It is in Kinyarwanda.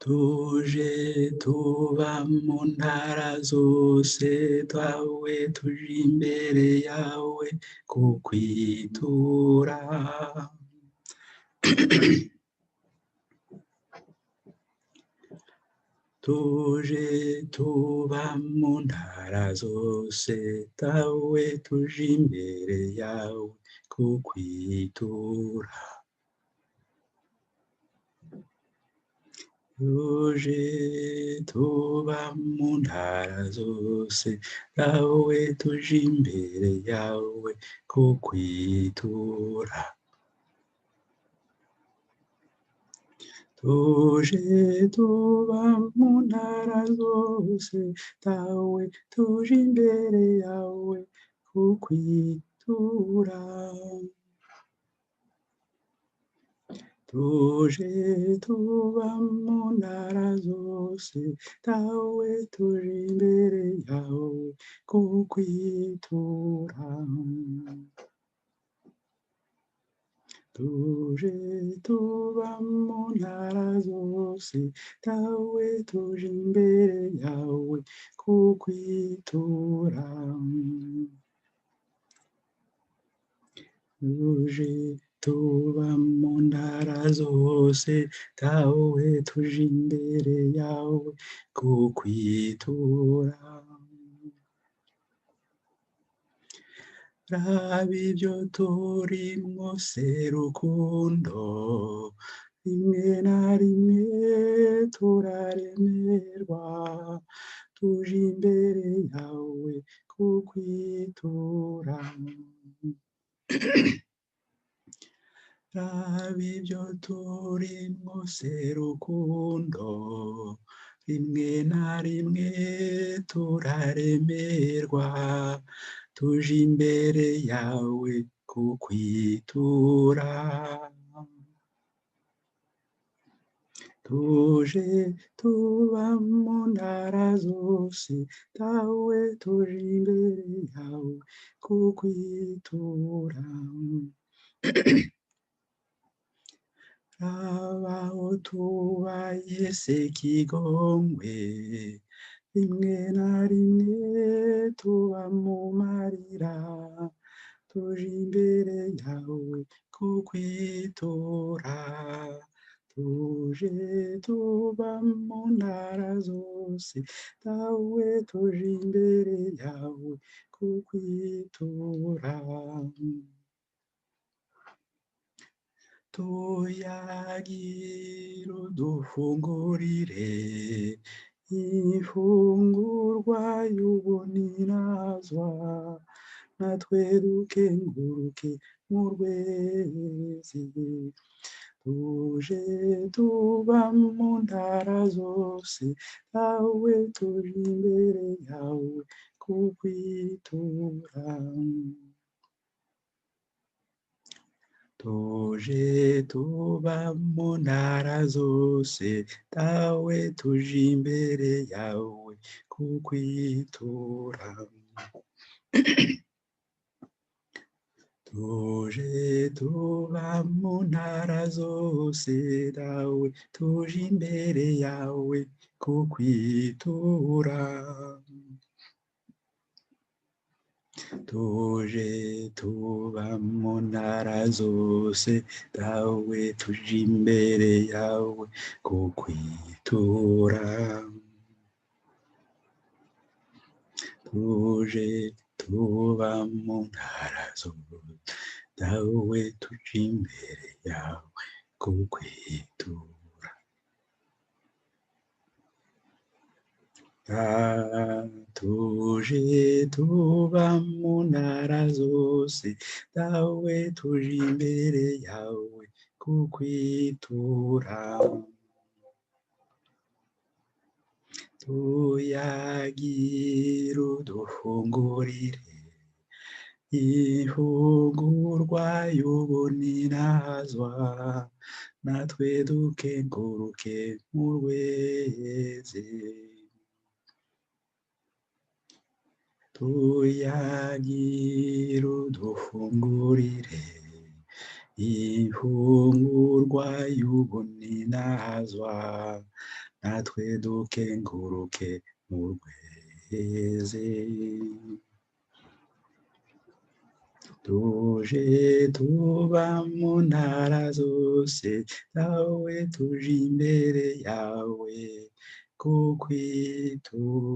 tuje tuba mu ntara zose twawe tuje imbere yawe kukwitura tuje tuba mu ntara zose tawe tuje imbere yawe kukwitura tuje tuba mu ntara zose tawe tuje imbere yawe kukwitura tuje tuba mu ntara zose tawe tuje imbere yawe kukwitura tuje tuba mu ntara zose tawe tuje imbere yawe kukwitura tuje tuba mu ntara zose tawe tuje imbere yawe kukwitura tuje tuba mu ntara zose tawe tuje imbere yawe kukwitura raba ibyo turimo serukundo rimwe na rimwe turaremerwa tuje imbere yawe kukwitura raba ibyo turimo serukundo rimwe na rimwe turaremerwa tuje imbere yawe kukwitura tuje tuba mu ntara zose tawe tuje imbere yawe kukwitura abaho tubaye sekigongwe rimwe na rimwe tuba mu marira tuje imbere yawe kukwitura tuje tuba mu ntara zose tawe tuje imbere yawe kukwitura tuyagira udufungurire ifungurwa y'ubuninazwa natwe dukenguruke mu rwezi tuje tuba mu ntara zose tawe tuje imbere yawe kukwitura tuje tuba mu ntara zose tawe tuje imbere yawe kukwitura tuje tuba mu ntara zose tawe tuje imbere yawe kukwitura tuje tuba mu ntara zose tawe tuje imbere yawe kukwitura tuje tuba mu ntara zose tawe tuje imbere yawe kukwitura tuje tuba mu ntara zose tawe tuje imbere yawe kukwitura tuyagira udufungurire ifungurwa y'ubuninazwa natwe dukenguruke mu rweze tuyagira udufungurire ifungurwa y'ubuninazwa natwe dukenguruke murweze. Tuje tuba mu ntara zose zawe, tuje imbere yawe kukwituba